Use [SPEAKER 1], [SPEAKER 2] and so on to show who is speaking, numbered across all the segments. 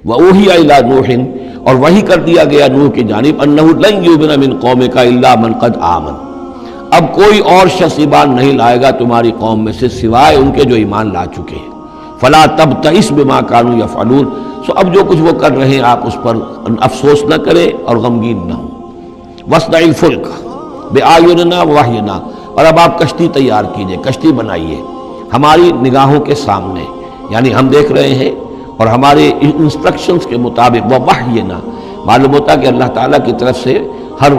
[SPEAKER 1] وَأُوحِيَ إِلَىٰ نُوحٍ، اور وحی کر دیا گیا نوح کی جانب، أَنَّهُ لَن يُؤْمِنَ مِن قَوْمِكَ إِلَّا مَن قَدْ آمَنَ، اب کوئی اور شخص ایمان نہیں لائے گا تمہاری قوم میں سے سوائے ان کے جو ایمان لا چکے ہیں۔ فَلَا تَبْتَئِسْ بِمَا كَانُوا يَفْعَلُونَ، سو اب جو کچھ وہ کر رہے ہیں آپ اس پر افسوس نہ کریں اور غمگین نہ ہوں۔ وَاصْنَعِ الْفُلْكَ بِأَعْيُنِنَا وَوَحْيِنَا، اور اب آپ کشتی تیار کیجئے، کشتی بنائیے ہماری نگاہوں کے سامنے، یعنی ہم دیکھ رہے ہیں اور ہمارے انسٹرکشنز کے مطابق، وَوَحْيِنَا معلوم ہوتا ہے کہ اللہ تعالیٰ کی طرف سے ہر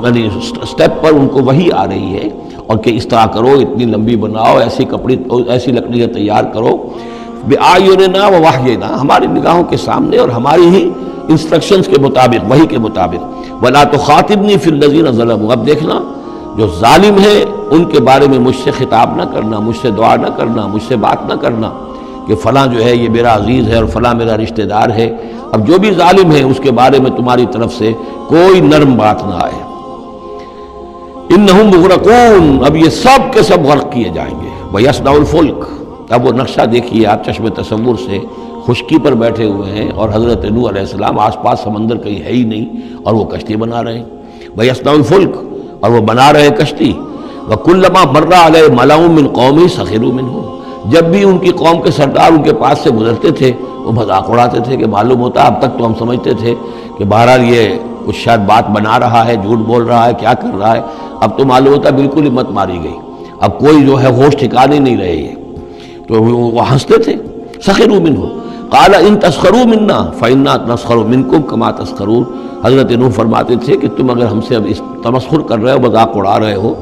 [SPEAKER 1] یعنی سٹیپ پر ان کو وحی آ رہی ہے، اور کہ اس طرح کرو، اتنی لمبی بناؤ، ایسی لکڑیاں تیار کرو، بِأَعْيُنِنَا وَوَحْيِنَا ہماری نگاہوں کے سامنے اور ہماری ہی انسٹرکشنز کے مطابق، وحی کے مطابق۔ وَلَا تُخَاطِبْنِي فِي الَّذِينَ ظَلَمُوا، اب دیکھنا جو ظالم ہے ان کے بارے میں مجھ سے خطاب نہ کرنا، مجھ سے دعا نہ کرنا، مجھ سے بات نہ کرنا کہ فلاں جو ہے یہ میرا عزیز ہے اور فلاں میرا رشتہ دار ہے۔ اب جو بھی ظالم ہے اس کے بارے میں تمہاری طرف سے کوئی نرم بات نہ آئے۔ انہم مغرقون، اب یہ سب کے سب غرق کیے جائیں گے۔ وَيَصْنَعُ الْفُلْكَ، اب وہ نقشہ دیکھیے آپ چشم تصور سے، خشکی پر بیٹھے ہوئے ہیں اور حضرت نوح علیہ السلام آس پاس سمندر کہیں ہے ہی نہیں اور وہ کشتی بنا رہے ہیں۔ وَيَصْنَعُ الْفُلْكَ، اور وہ بنا رہے کشتی۔ وَكُلَّمَا مَرَّ عَلَيْهِ مَلَأٌ مِّن قَوْمِهِ سَخِرُوا مِنْهُ، جب بھی ان کی قوم کے سردار ان کے پاس سے گزرتے تھے وہ مذاق اڑاتے تھے کہ معلوم ہوتا اب تک تو ہم سمجھتے تھے کہ بہرحال یہ کچھ شاید بات بنا رہا ہے، جھوٹ بول رہا ہے، کیا کر رہا ہے، اب تو معلوم ہوتا بالکل ہی مت ماری گئی، اب کوئی جو ہے ہوش ٹھکانے نہیں رہے یہ، تو وہ ہنستے تھے۔ سخروا منہ قال ان تسخروا منا فإنا نسخر منکم کما تسخرون، حضرت نوح فرماتے تھے کہ تم اگر ہم سے اب اس تمسخر کر رہے ہو، مذاق اڑا رہے ہو،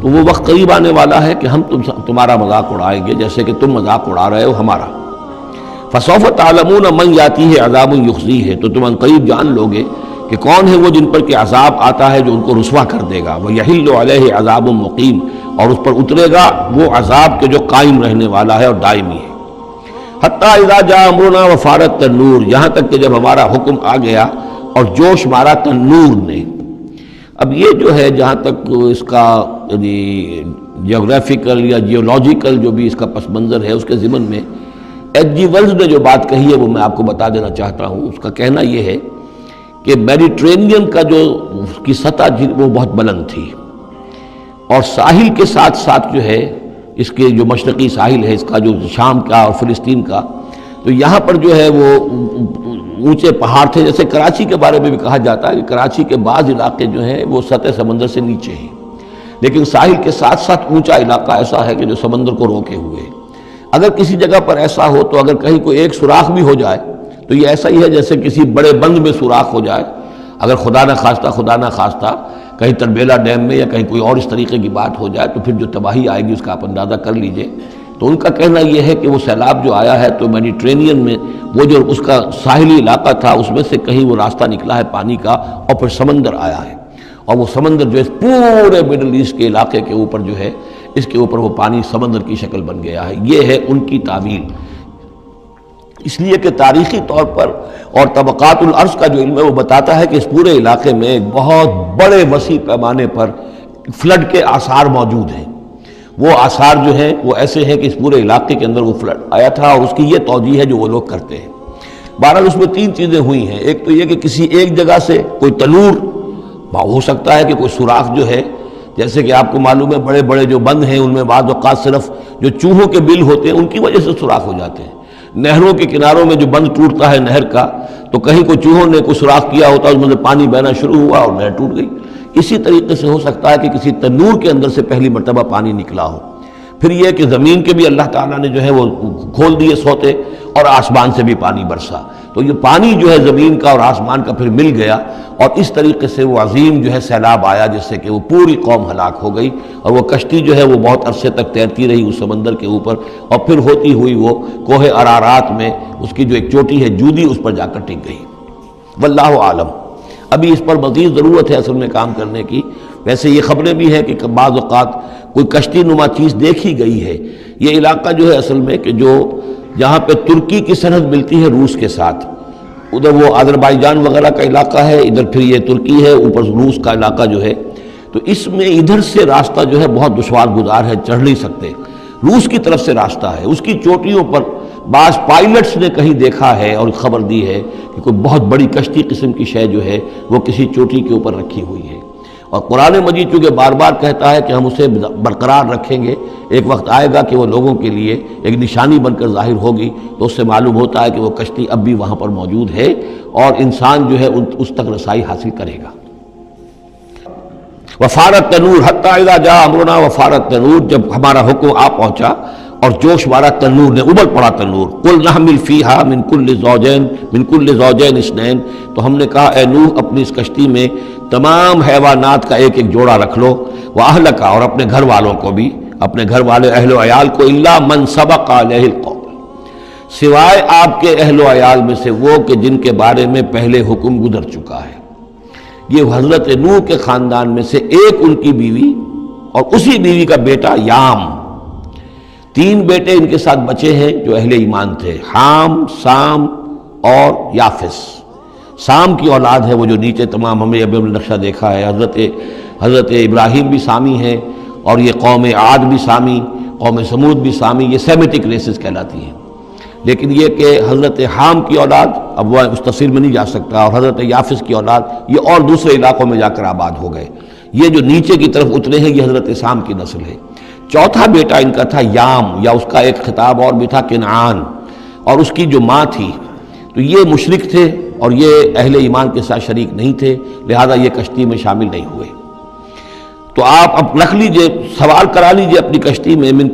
[SPEAKER 1] تو وہ وقت قریب آنے والا ہے کہ ہم تمہارا مذاق اڑائیں گے جیسے کہ تم مذاق اڑا رہے ہو ہمارا۔ فسوف تعلمون من یاتیہ عذاب یخزیہ، تو تم ان قریب جان لو گے کہ کون ہے وہ جن پر کہ عذاب آتا ہے جو ان کو رسوا کر دے گا۔ وَيَحِلُّ عَلَيْهِ عَذَابٌ مُقِيمٌ، اور اس پر اترے گا وہ عذاب کے جو قائم رہنے والا ہے اور دائمی ہے۔ حتیٰ اذا جاء امرنا وفارت تنور، یہاں تک کہ جب ہمارا حکم آ گیا اور جوش مارا تنور نے۔ اب یہ جو ہے جہاں تک اس کا یعنی جیوگرافیکل یا جیولوجیکل جو بھی اس کا پس منظر ہے اس کے ضمن میں ایچ جی ویلز نے جو بات کہی ہے وہ میں آپ کو بتا دینا چاہتا ہوں۔ اس کا کہنا یہ ہے کہ میڈیٹرینین کا جو اس کی سطح وہ بہت بلند تھی، اور ساحل کے ساتھ ساتھ جو ہے اس کے جو مشرقی ساحل ہے اس کا جو شام کا اور فلسطین کا، تو یہاں پر جو ہے وہ اونچے پہاڑ تھے۔ جیسے کراچی کے بارے میں بھی کہا جاتا ہے کہ کراچی کے بعض علاقے جو ہیں وہ سطح سمندر سے نیچے ہیں، لیکن ساحل کے ساتھ ساتھ اونچا علاقہ ایسا ہے کہ جو سمندر کو روکے ہوئے ہے۔ اگر کسی جگہ پر ایسا ہو تو اگر کہیں کوئی ایک سوراخ بھی ہو جائے تو یہ ایسا ہی ہے جیسے کسی بڑے بند میں سوراخ ہو جائے۔ اگر خدا نہ خواستہ کہیں تربیلا ڈیم میں یا کہیں کوئی اور اس طریقے کی بات ہو جائے تو پھر جو تباہی آئے گی اس کا آپ اندازہ کر لیجئے۔ تو ان کا کہنا یہ ہے کہ وہ سیلاب جو آیا ہے تو میڈیٹرینین میں وہ جو اس کا ساحلی علاقہ تھا اس میں سے کہیں وہ راستہ نکلا ہے پانی کا اور پھر سمندر آیا ہے، اور وہ سمندر جو ہے پورے مڈل ایسٹ کے علاقے کے اوپر جو ہے اس کے اوپر وہ پانی سمندر کی شکل بن گیا ہے۔ یہ ہے ان کی تعویل، اس لیے کہ تاریخی طور پر اور طبقات الارض کا جو علم ہے وہ بتاتا ہے کہ اس پورے علاقے میں ایک بہت بڑے وسیع پیمانے پر فلڈ کے آثار موجود ہیں۔ وہ آثار جو ہیں وہ ایسے ہیں کہ اس پورے علاقے کے اندر وہ فلڈ آیا تھا، اور اس کی یہ توجیہ ہے جو وہ لوگ کرتے ہیں۔ بہرحال اس میں تین چیزیں ہوئی ہیں، ایک تو یہ کہ کسی ایک جگہ سے کوئی تنور ہو سکتا ہے کہ کوئی سوراخ جو ہے، جیسے کہ آپ کو معلوم ہے بڑے بڑے جو بند ہیں ان میں بعض اوقات صرف جو چوہوں کے بل ہوتے ہیں ان کی وجہ سے سوراخ ہو جاتے ہیں۔ نہروں کے کناروں میں جو بند ٹوٹتا ہے نہر کا، تو کہیں کوئی چوہوں نے کوئی سوراخ کیا ہوتا ہے، اس میں سے پانی بہنا شروع ہوا اور نہر ٹوٹ گئی۔ اسی طریقے سے ہو سکتا ہے کہ کسی تنور کے اندر سے پہلی مرتبہ پانی نکلا ہو۔ پھر یہ کہ زمین کے بھی اللہ تعالیٰ نے جو ہے وہ کھول دیے سوتے اور آسمان سے بھی پانی برسا، تو یہ پانی جو ہے زمین کا اور آسمان کا پھر مل گیا، اور اس طریقے سے وہ عظیم جو ہے سیلاب آیا جس سے کہ وہ پوری قوم ہلاک ہو گئی، اور وہ کشتی جو ہے وہ بہت عرصے تک تیرتی رہی اس سمندر کے اوپر، اور پھر ہوتی ہوئی وہ کوہ ارارات میں اس کی جو ایک چوٹی ہے جودی اس پر جا کر ٹک گئی۔ واللہ عالم، ابھی اس پر مزید ضرورت ہے اصل میں کام کرنے کی۔ ویسے یہ خبریں بھی ہیں کہ بعض اوقات کوئی کشتی نما چیز دیکھی گئی ہے۔ یہ علاقہ جو ہے اصل میں کہ جو جہاں پہ ترکی کی سرحد ملتی ہے روس کے ساتھ، ادھر وہ آذربائیجان وغیرہ کا علاقہ ہے، ادھر پھر یہ ترکی ہے، اوپر روس کا علاقہ جو ہے، تو اس میں ادھر سے راستہ جو ہے بہت دشوار گزار ہے، چڑھ نہیں سکتے۔ روس کی طرف سے راستہ ہے، اس کی چوٹیوں پر بعض پائلٹس نے کہیں دیکھا ہے اور خبر دی ہے کہ کوئی بہت بڑی کشتی قسم کی شے جو ہے وہ کسی چوٹی کے اوپر رکھی ہوئی ہے، اور قرآن مجید چونکہ بار بار کہتا ہے کہ ہم اسے برقرار رکھیں گے، ایک وقت آئے گا کہ وہ لوگوں کے لیے ایک نشانی بن کر ظاہر ہوگی، تو اس سے معلوم ہوتا ہے کہ وہ کشتی اب بھی وہاں پر موجود ہے اور انسان جو ہے اس تک رسائی حاصل کرے گا۔ وفارت تنور حتی اذا جاء امرنا، وفارت تنور، جب ہمارا حکم آ پہنچا اور جوش مارا تنور نے، ابل پڑا تنور، قل نحمل فیہا من کل زوجین اثنین، تو ہم نے کہا اے نوح اپنی اس کشتی میں تمام حیوانات کا ایک ایک جوڑا رکھ لو، واہلک، اور اپنے گھر والوں کو بھی، اپنے گھر والے اہل و عیال کو، الا من سبق علیہ القول، سوائے آپ کے اہل و عیال میں سے وہ کہ جن کے بارے میں پہلے حکم گزر چکا ہے۔ یہ حضرت نوح کے خاندان میں سے ایک ان کی بیوی اور اسی بیوی کا بیٹا یام، 3 بیٹے ان کے ساتھ بچے ہیں جو اہل ایمان تھے، حام، سام اور یافس۔ سام کی اولاد ہے وہ جو نیچے تمام ہمیں ابھی نقشہ دیکھا ہے، حضرت ابراہیم بھی سامی ہیں، اور یہ قوم عاد بھی سامی، قوم سمود بھی سامی، یہ سیمیٹک ریسز کہلاتی ہیں۔ لیکن یہ کہ حضرت حام کی اولاد، اب وہ اس تفصیل میں نہیں جا سکتا، اور حضرت یافس کی اولاد یہ اور دوسرے علاقوں میں جا کر آباد ہو گئے، یہ جو نیچے کی طرف اترے ہیں یہ حضرت سام کی نسل ہے۔ چوتھا بیٹا ان کا تھا یام، یا اس کا ایک خطاب اور بھی تھا کنعان، اور اس کی جو ماں تھی، تو یہ مشرک تھے اور یہ اہل ایمان کے ساتھ شریک نہیں تھے، لہذا یہ کشتی میں شامل نہیں ہوئے۔ تو آپ اب رکھ لیجئے، سوال کرا لیجئے اپنی کشتی میں من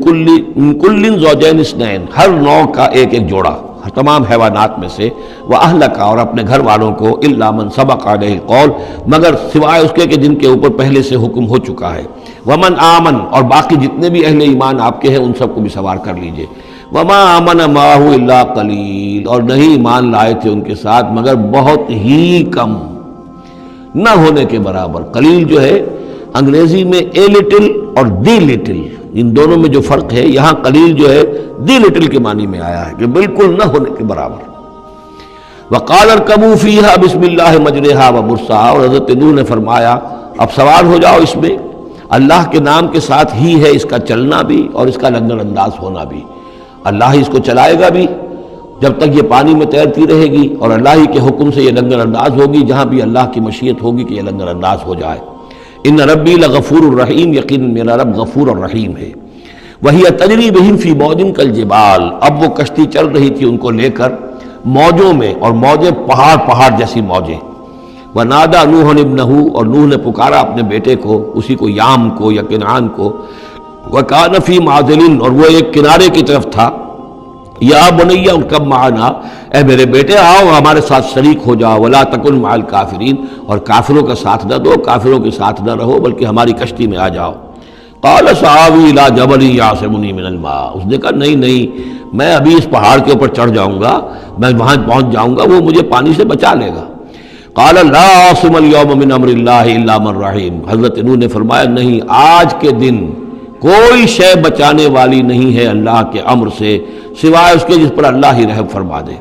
[SPEAKER 1] کل زوجین اثنین، ہر نوع کا ایک ایک جوڑا تمام حیوانات میں سے، واہلک، اور اپنے گھر والوں کو، الا من سبق علیہ القول، مگر سوائے اس کے کہ جن کے اوپر پہلے سے حکم ہو چکا ہے، ومن آمن، اور باقی جتنے بھی اہل ایمان آپ کے ہیں ان سب کو بھی سوار کر لیجئے، وما آمن معہ الا قلیل، اور نہیں ایمان لائے تھے ان کے ساتھ مگر بہت ہی کم، نہ ہونے کے برابر۔ قلیل جو ہے انگریزی میں اے لٹل اور دی لٹل، ان دونوں میں جو فرق ہے، یہاں قلیل جو ہے دی لٹل کے معنی میں آیا ہے کہ بالکل نہ ہونے کے برابر۔ وقال ارکبوا فیہا بسم اللہ مجریہا ومرساہا، اور حضرت نوح نے فرمایا اب سوار ہو جاؤ اس میں، اللہ کے نام کے ساتھ ہی ہے اس کا چلنا بھی اور اس کا لنگر انداز ہونا بھی، اللہ ہی اس کو چلائے گا بھی جب تک یہ پانی میں تیرتی رہے گی، اور اللہ ہی کے حکم سے یہ لنگر انداز ہوگی جہاں بھی اللہ کی مشیت ہوگی کہ یہ لنگر انداز ہو جائے۔ ان ربی لغفور الرحیم، یقین میرا رب غفور الرحیم ہے۔ وہی تجری بہم فی موج کالجبال، اب وہ کشتی چل رہی تھی ان کو لے کر موجوں میں، اور موجیں پہاڑ جیسی موجیں۔ ونادى نوح ابنہ، اور نوح نے پکارا اپنے بیٹے کو، اسی کو یام کو یا کنعان کو، وکان فی معزل، اور وہ ایک کنارے کی طرف تھا، یا بنی ارکب معنا، اے میرے بیٹے آؤ ہمارے ساتھ شریک ہو جاؤ، ولا تکن مع الکافرین، اور کافروں کا ساتھ نہ دو، کافروں کے ساتھ نہ رہو بلکہ ہماری کشتی میں آ جاؤ۔ قال سآوی الی جبل یعصمنی من الماء، اس نے کہا نہیں میں ابھی اس پہاڑ کے اوپر چڑھ جاؤں گا، میں وہاں پہنچ جاؤں گا، وہ مجھے پانی سے بچا لے گا۔ قال لا عاصم اليوم من امر اللہ الا من رحم، حضرت نوح نے فرمایا نہیں، آج کے دن کوئی شے بچانے والی نہیں ہے اللہ کے امر سے سوائے اس کے جس پر اللہ ہی رحم فرما دے۔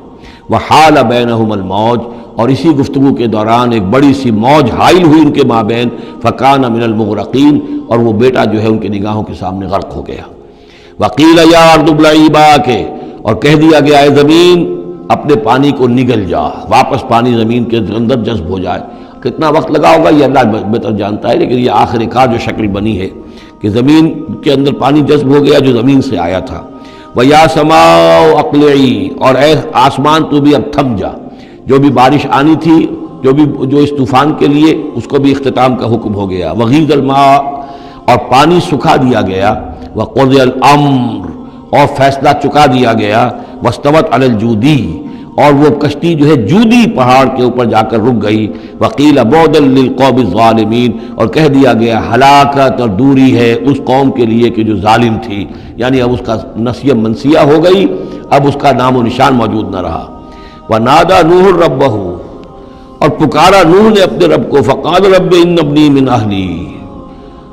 [SPEAKER 1] وحال بینہم الموج، اور اسی گفتگو کے دوران ایک بڑی سی موج حائل ہوئی ان کے مابین، فکان من المغرقین، اور وہ بیٹا جو ہے ان کی نگاہوں کے سامنے غرق ہو گیا۔ وقیل یا ارض ابلعی ماءک، اور کہہ دیا گیا اے زمین اپنے پانی کو نگل جا، واپس پانی زمین کے اندر جذب ہو جائے۔ کتنا وقت لگا ہوگا یہ اللہ بہتر جانتا ہے، لیکن یہ آخر کار جو شکل بنی ہے کہ زمین کے اندر پانی جذب ہو گیا جو زمین سے آیا تھا۔ وَيَا سَمَاءُ أَقْلِعِي، اور اے آسمان تو بھی اب تھم جا، جو بھی بارش آنی تھی، جو اس طوفان کے لیے، اس کو بھی اختتام کا حکم ہو گیا۔ وَغِيضَ الْمَاءُ، اور پانی سکھا دیا گیا۔ وَقُضِيَ الْأَمْرُ، اور فیصلہ چکا دیا گیا۔ وَاسْتَوَتْ عَلَى الْجُودِي، اور وہ کشتی جو ہے جودی پہاڑ کے اوپر جا کر رک گئی۔ وَقِيلَ بُعْدًا لِلْقَوْمِ الظَّالِمِينَ، اور کہہ دیا گیا ہلاکت اور دوری ہے اس قوم کے لیے کہ جو ظالم تھی، یعنی اب اس کا نسیہ منسیہ ہو گئی، اب اس کا نام و نشان موجود نہ رہا۔ وَنَادَى نُوحٌ رَبَّهُ، اور پکارا نوح نے اپنے رب کو، فَقَالَ رَبِّ إِنَّ ابْنِي مِنْ أَهْلِي،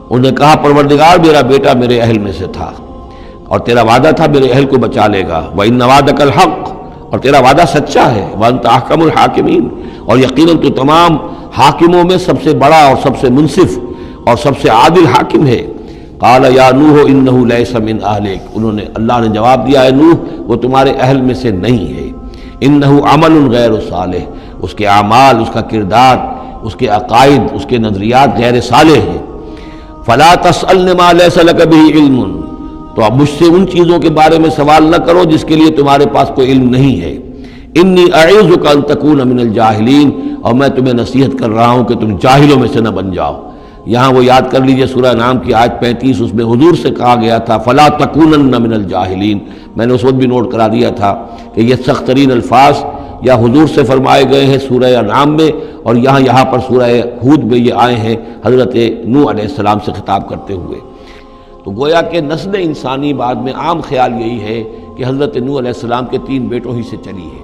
[SPEAKER 1] انہوں نے کہا پروردگار میرا بیٹا میرے اہل میں سے تھا، اور تیرا وعدہ تھا میرے اہل کو بچا لے گا۔ وَإِنَّ وَعْدَكَ الْحَقُّ، اور تیرا وعدہ سچا ہے۔ وَأَنْتَ أَحْكَمُ الْحَاكِمِينَ، اور یقیناً تو تمام حاکموں میں سب سے بڑا اور سب سے منصف اور سب سے عادل حاکم ہے۔ قال یا نوح انہ لیس من اہلک، انہوں نے اللہ نے جواب دیا، اے نوح وہ تمہارے اہل میں سے نہیں ہے، انہ عمل غیر صالح، اس کے اعمال، اس کا کردار، اس کے عقائد، اس کے نظریات غیر صالح ہیں۔ فلا تسألن ما لیس لک بہ علم، تو اب مجھ سے ان چیزوں کے بارے میں سوال نہ کرو جس کے لیے تمہارے پاس کوئی علم نہیں ہے۔ انی اعوذک ان تکون من الجاہلین، اور میں تمہیں نصیحت کر رہا ہوں کہ تم جاہلوں میں سے نہ بن جاؤ۔ یہاں وہ یاد کر لیجئے سورہ انعام کی آیت 35، اس میں حضور سے کہا گیا تھا فلا تکونن من الجاہلین، میں نے اس وقت بھی نوٹ کرا دیا تھا کہ یہ سخت ترین الفاظ یا حضور سے فرمائے گئے ہیں سورہ انعام میں، اور یہاں پر سورہ ہود میں یہ آئے ہیں حضرت نوح علیہ السلام سے خطاب کرتے ہوئے۔ تو گویا کہ نسل انسانی بعد میں عام خیال یہی ہے کہ حضرت نوح علیہ السلام کے 3 بیٹوں ہی سے چلی ہے،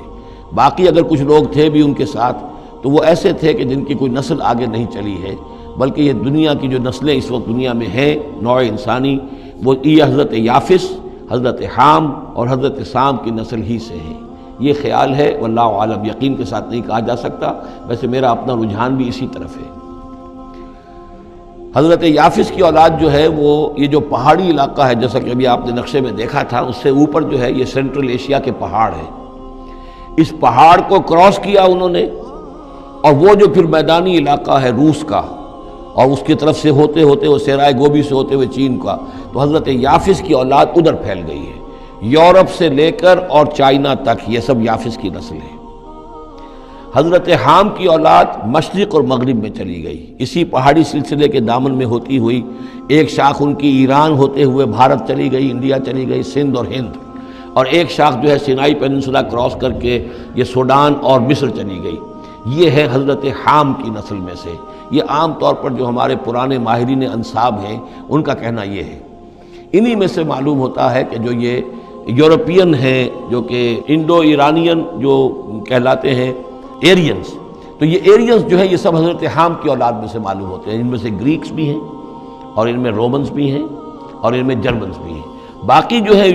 [SPEAKER 1] باقی اگر کچھ لوگ تھے بھی ان کے ساتھ تو وہ ایسے تھے کہ جن کی کوئی نسل آگے نہیں چلی ہے، بلکہ یہ دنیا کی جو نسلیں اس وقت دنیا میں ہیں نوع انسانی، وہ یہ حضرت یافس، حضرت حام اور حضرت سام کی نسل ہی سے ہیں۔ یہ خیال ہے، واللہ عالم، یقین کے ساتھ نہیں کہا جا سکتا، ویسے میرا اپنا رجحان بھی اسی طرف ہے۔ حضرت یافس کی اولاد جو ہے وہ یہ جو پہاڑی علاقہ ہے، جیسا کہ ابھی آپ نے نقشے میں دیکھا تھا، اس سے اوپر جو ہے یہ سینٹرل ایشیا کے پہاڑ ہیں، اس پہاڑ کو کراس کیا انہوں نے، اور وہ جو پھر میدانی علاقہ ہے روس کا، اور اس کی طرف سے ہوتے ہوتے وہ سیرائے گوبی سے ہوتے ہوئے چین کا، تو حضرت یافس کی اولاد ادھر پھیل گئی ہے، یورپ سے لے کر اور چائنا تک یہ سب یافس کی نسل ہے۔ حضرت حام کی اولاد مشرق اور مغرب میں چلی گئی، اسی پہاڑی سلسلے کے دامن میں ہوتی ہوئی، ایک شاخ ان کی ایران ہوتے ہوئے بھارت چلی گئی، انڈیا چلی گئی، سندھ اور ہند، اور ایک شاخ جو ہے سینائی پیننسولا کراس کر کے یہ سوڈان اور مصر چلی گئی۔ یہ ہے حضرت حام کی نسل میں سے۔ یہ عام طور پر جو ہمارے پرانے ماہرین انساب ہیں ان کا کہنا یہ ہے۔ انہی میں سے معلوم ہوتا ہے کہ جو یہ یورپین ہیں، جو کہ انڈو ایرانین جو کہلاتے ہیں ایرینز، تو یہ ایرینز جو ہے یہ سب حضرت حام کی اولاد میں سے معلوم ہوتے ہیں۔ ان میں سے گریکس بھی ہیں، اور ان میں رومنز بھی ہیں، اور ان میں جرمنز بھی ہیں۔ باقی جو ہے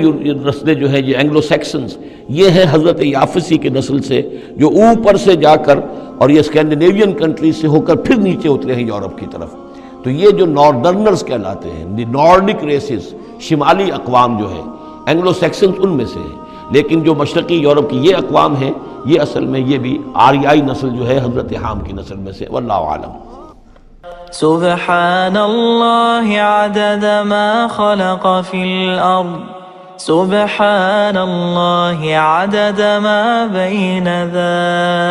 [SPEAKER 1] نسلیں جو ہیں یہ اینگلو سیکسنز، یہ ہیں حضرت یافسی کے نسل سے، جو اوپر سے جا کر اور یہ اسکینڈینیوین کنٹریز سے ہو کر پھر نیچے اترے ہیں یورپ کی طرف۔ تو یہ جو ناردرنرز کہلاتے ہیں، دی نارڈک ریسز، شمالی اقوام جو ہیں اینگلو سیکسنز ان میں سے ہیں، لیکن جو مشرقی یورپ کی یہ اقوام ہیں یہ اصل میں یہ بھی آریائی نسل جو ہے حضرت حام کی نسل میں سے، واللہ عالم۔
[SPEAKER 2] سبحان اللہ عدد ما خلق فی الارض، سبحان اللہ عدد ما بین ذلك۔